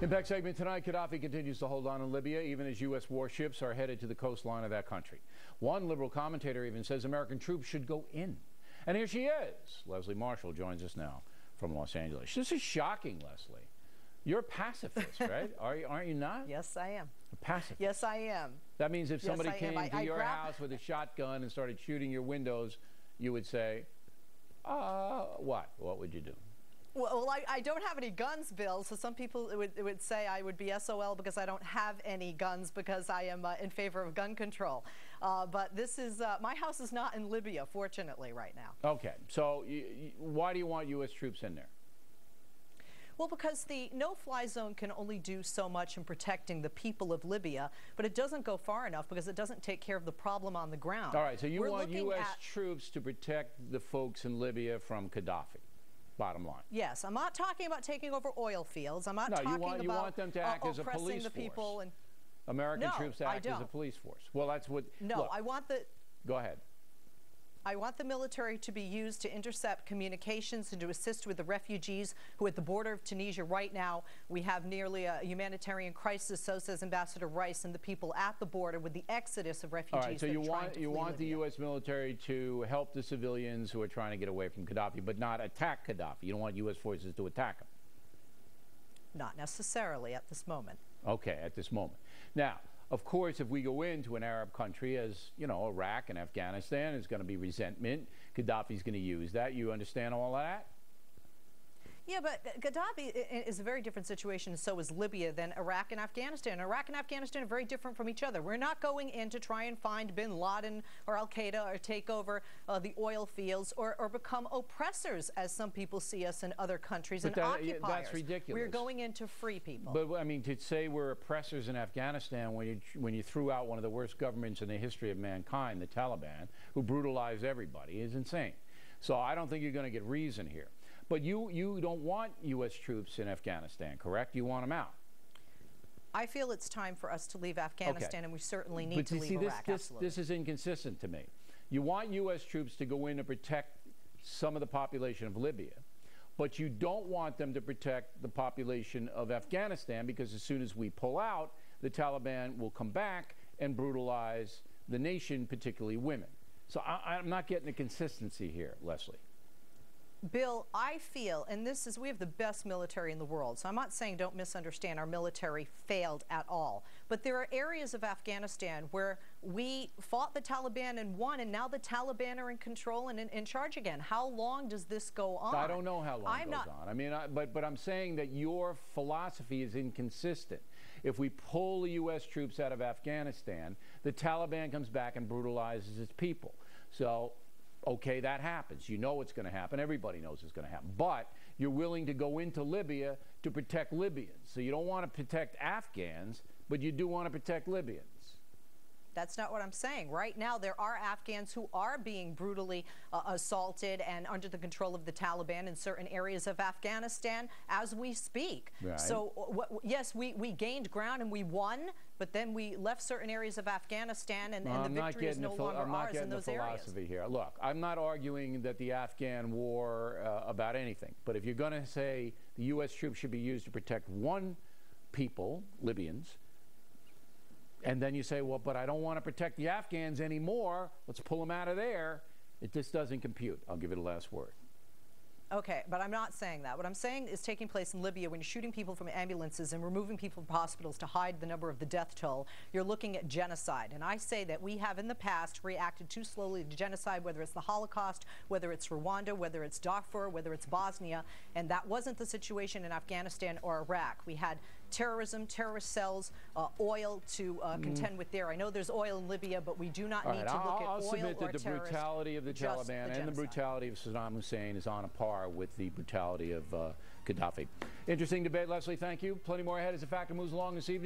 Impact segment tonight, Gaddafi continues to hold on in Libya, even as U.S. warships are headed to the coastline of that country. One liberal commentator even says American troops should go in. And here she is. Leslie Marshall joins us now from Los Angeles. This is shocking, Leslie. You're a pacifist, right? Aren't you not? Yes, I am. A pacifist? Yes, I am. That means if somebody came to your grab... house with a shotgun and started shooting your windows, you would say, what? What would you do? Well, I don't have any guns, Bill, so some people would say I would be SOL because I don't have any guns because I am in favor of gun control. But this is, my house is not in Libya, fortunately, right now. Okay, so why do you want U.S. troops in there? Well, because the no-fly zone can only do so much in protecting the people of Libya, but it doesn't go far enough because it doesn't take care of the problem on the ground. All right, so you want U.S. troops to protect the folks in Libya from Gaddafi, bottom line. Yes, I'm not talking about taking over oil fields. I'm not talking about you want them to act as a police force. American troops to act as a police force. Well, that's what... No, look, I want the... Go ahead. I want the military to be used to intercept communications and to assist with the refugees who at the border of Tunisia right now, we have nearly a humanitarian crisis, so says Ambassador Rice, and the people at the border with the exodus of refugees. All right, so you want the U.S. military to help the civilians who are trying to get away from Gaddafi, but not attack Gaddafi. You don't want U.S. forces to attack him. Not necessarily at this moment. Okay, at this moment. Now, of course, if we go into an Arab country, as you know, Iraq and Afghanistan, there's going to be resentment. Gaddafi's going to use that. You understand all that? Yeah, but Gaddafi is a very different situation, and so is Libya, than Iraq and Afghanistan. Iraq and Afghanistan are very different from each other. We're not going in to try and find bin Laden or al-Qaeda or take over the oil fields or become oppressors, as some people see us in other countries, and occupiers. That's ridiculous. We're going in to free people. But, I mean, to say we're oppressors in Afghanistan when you threw out one of the worst governments in the history of mankind, the Taliban, who brutalized everybody, is insane. So I don't think you're going to get reason here. But you don't want U.S. troops in Afghanistan, correct? You want them out. I feel it's time for us to leave Afghanistan, and we certainly need to leave Iraq. This is inconsistent to me. You want U.S. troops to go in and protect some of the population of Libya, but you don't want them to protect the population of Afghanistan, because as soon as we pull out, the Taliban will come back and brutalize the nation, particularly women. So I'm not getting the consistency here, Leslie. Bill, I feel, and this is, we have the best military in the world, so I'm not saying don't misunderstand, our military failed at all. But there are areas of Afghanistan where we fought the Taliban and won, and now the Taliban are in control and in charge again. How long does this go on? I don't know how long it goes on. I mean, but I'm saying that your philosophy is inconsistent. If we pull the U.S. troops out of Afghanistan, the Taliban comes back and brutalizes its people. So, okay, that happens. You know it's going to happen. Everybody knows it's going to happen. But you're willing to go into Libya to protect Libyans. So you don't want to protect Afghans, but you do want to protect Libyans. That's not what I'm saying. Right now, there are Afghans who are being brutally assaulted and under the control of the Taliban in certain areas of Afghanistan as we speak. Right. So, yes, we gained ground and we won, but then we left certain areas of Afghanistan, and the victory is no longer ours in those areas. Philosophy here. Look, I'm not arguing that the Afghan war about anything, but if you're going to say the U.S. troops should be used to protect one people, Libyans, and then you say, well, but I don't want to protect the Afghans anymore, let's pull them out of there, it just doesn't compute. I'll give it a last word. Okay, but I'm not saying that. What I'm saying is taking place in Libya when you're shooting people from ambulances and removing people from hospitals to hide the number of the death toll, you're looking at genocide. And I say that we have in the past reacted too slowly to genocide, whether it's the Holocaust, whether it's Rwanda, whether it's Darfur, whether it's Bosnia, and that wasn't the situation in Afghanistan or Iraq. We had terrorism, terrorist cells, oil to contend with there. I know there's oil in Libya, but we do not need to look at oil or terrorists. I'll submit that the brutality of the Taliban and the brutality of Saddam Hussein is on a par with the brutality of Gaddafi. Interesting debate, Leslie. Thank you. Plenty more ahead as the factor moves along this evening.